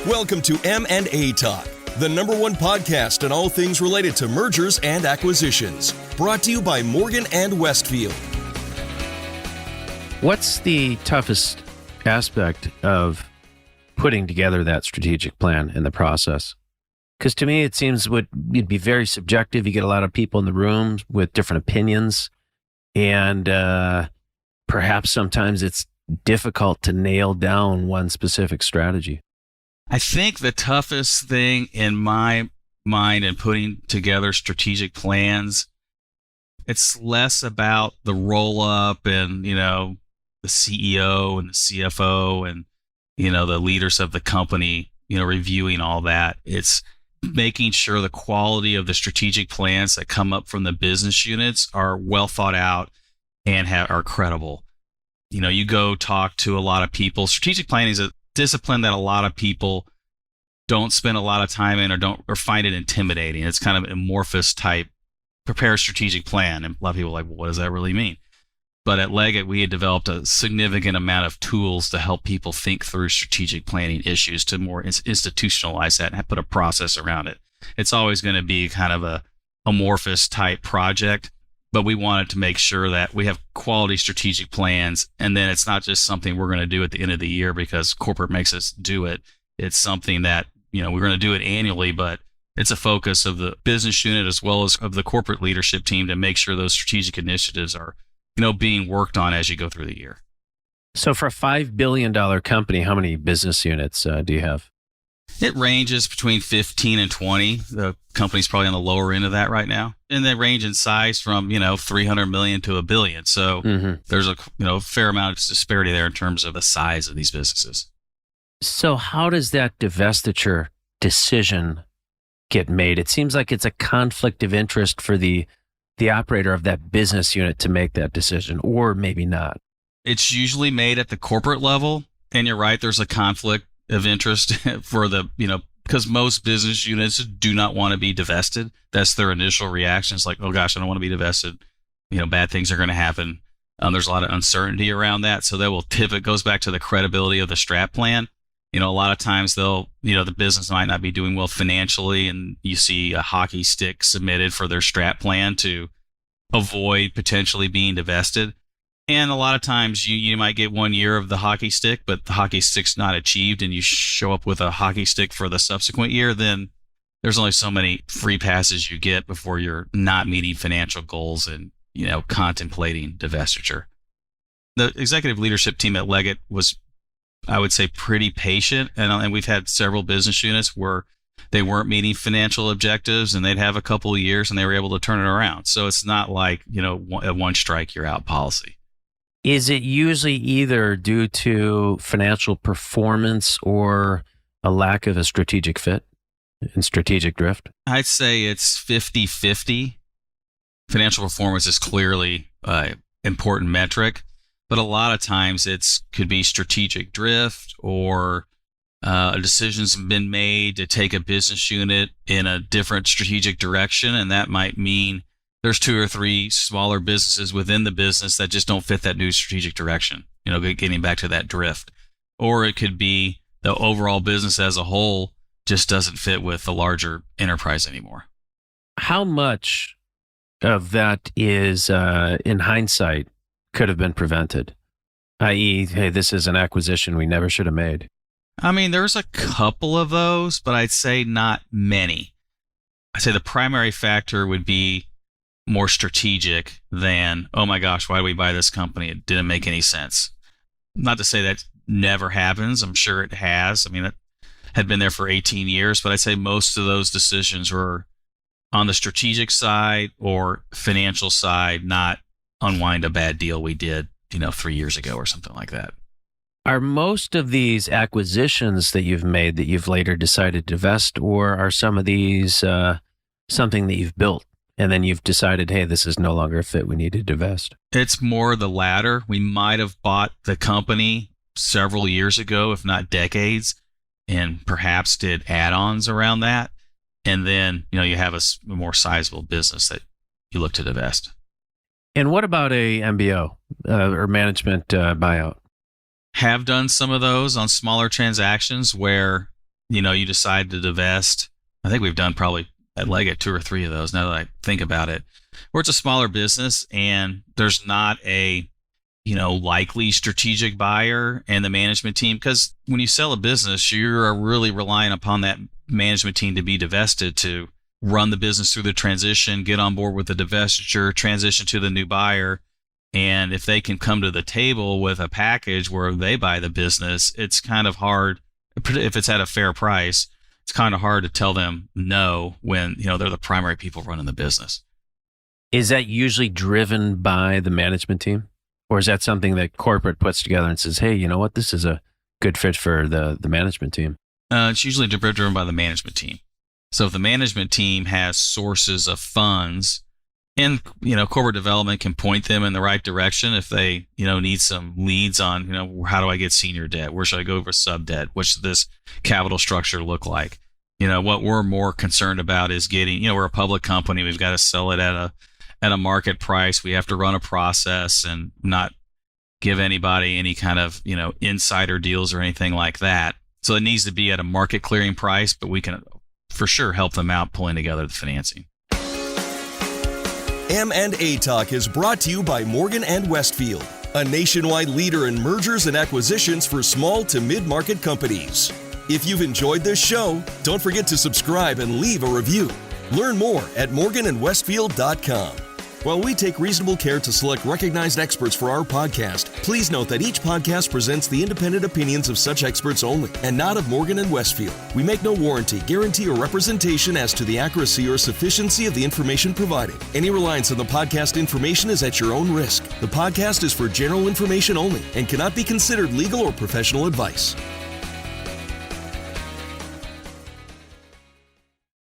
Welcome to M&A Talk, the #1 podcast on all things related to mergers and acquisitions. Brought to you by Morgan and Westfield. What's the toughest aspect of putting together that strategic plan in the process? Because to me, it seems it'd be very subjective. You get a lot of people in the room with different opinions, and perhaps sometimes it's difficult to nail down one specific strategy. I think the toughest thing in my mind in putting together strategic plans, it's less about the roll-up and, the CEO and the CFO and, the leaders of the company, reviewing all that. It's making sure the quality of the strategic plans that come up from the business units are well thought out and are credible. You go talk to a lot of people. Strategic planning is a discipline that a lot of people don't spend a lot of time in or find it intimidating. It's kind of amorphous type, prepare a strategic plan. And a lot of people are like, well, what does that really mean? But at Leggett, we had developed a significant amount of tools to help people think through strategic planning issues to more institutionalize that and put a process around it. It's always going to be kind of a amorphous type project, but we wanted to make sure that we have quality strategic plans. And then it's not just something we're going to do at the end of the year because corporate makes us do it. It's something that, we're going to do it annually, but it's a focus of the business unit as well as of the corporate leadership team to make sure those strategic initiatives are, being worked on as you go through the year. So for a $5 billion company, how many business units do you have? It ranges between 15 and 20. The company's probably on the lower end of that right now. And they range in size from, 300 million to $1 billion. So there's a fair amount of disparity there in terms of the size of these businesses. So how does that divestiture decision get made? It seems like it's a conflict of interest for the operator of that business unit to make that decision, or maybe not. It's usually made at the corporate level. And you're right, there's a conflict of interest for because most business units do not want to be divested. That's their initial reaction. It's like, oh gosh, I don't want to be divested. Bad things are going to happen. There's a lot of uncertainty around that. So that will it goes back to the credibility of the strat plan. A lot of times the business might not be doing well financially, and you see a hockey stick submitted for their strat plan to avoid potentially being divested. And a lot of times you might get 1 year of the hockey stick, but the hockey stick's not achieved and you show up with a hockey stick for the subsequent year, then there's only so many free passes you get before you're not meeting financial goals and, contemplating divestiture. The executive leadership team at Leggett was, I would say, pretty patient. And we've had several business units where they weren't meeting financial objectives and they'd have a couple of years and they were able to turn it around. So it's not like, a one strike, you're out policy. Is it usually either due to financial performance or a lack of a strategic fit and strategic drift? I'd say it's 50-50. Financial performance is clearly an important metric, but a lot of times could be strategic drift or a decision's been made to take a business unit in a different strategic direction, and that might mean there's 2 or 3 smaller businesses within the business that just don't fit that new strategic direction, getting back to that drift. Or it could be the overall business as a whole just doesn't fit with the larger enterprise anymore. How much of that is, in hindsight, could have been prevented? I.e., hey, this is an acquisition we never should have made. I mean, there's a couple of those, but I'd say not many. I'd say the primary factor would be more strategic than, oh my gosh, why did we buy this company? It didn't make any sense. Not to say that never happens. I'm sure it has. I mean, it had been there for 18 years, but I'd say most of those decisions were on the strategic side or financial side, not unwind a bad deal we did, 3 years ago or something like that. Are most of these acquisitions that you've made that you've later decided to divest, or are some of these something that you've built and then you've decided, hey, this is no longer a fit, we need to divest? It's more the latter. We might have bought the company several years ago, if not decades, and perhaps did add-ons around that. And then, you have a more sizable business that you look to divest. And what about a MBO or management buyout? Have done some of those on smaller transactions where you decide to divest. I think we've done probably at Leggett 2 or 3 of those now that I think about it, where it's a smaller business and there's not a, likely strategic buyer and the management team. Because when you sell a business, you're really relying upon that management team to be divested to run the business through the transition, get on board with the divestiture, transition to the new buyer. And if they can come to the table with a package where they buy the business, it's kind of hard. If it's at a fair price, it's kind of hard to tell them no when, they're the primary people running the business. Is that usually driven by the management team? Or is that something that corporate puts together and says, hey, you know what, this is a good fit for the management team? It's usually driven by the management team. So if the management team has sources of funds, and, corporate development can point them in the right direction if they, need some leads on, how do I get senior debt? Where should I go for sub debt? What should this capital structure look like? What we're more concerned about is getting, we're a public company. We've got to sell it at a market price. We have to run a process and not give anybody any kind of, insider deals or anything like that. So it needs to be at a market clearing price, but we can for sure help them out pulling together the financing. M&A Talk is brought to you by Morgan & Westfield, a nationwide leader in mergers and acquisitions for small to mid-market companies. If you've enjoyed this show, don't forget to subscribe and leave a review. Learn more at morganandwestfield.com. While we take reasonable care to select recognized experts for our podcast, please note that each podcast presents the independent opinions of such experts only and not of Morgan & Westfield. We make no warranty, guarantee, or representation as to the accuracy or sufficiency of the information provided. Any reliance on the podcast information is at your own risk. The podcast is for general information only and cannot be considered legal or professional advice.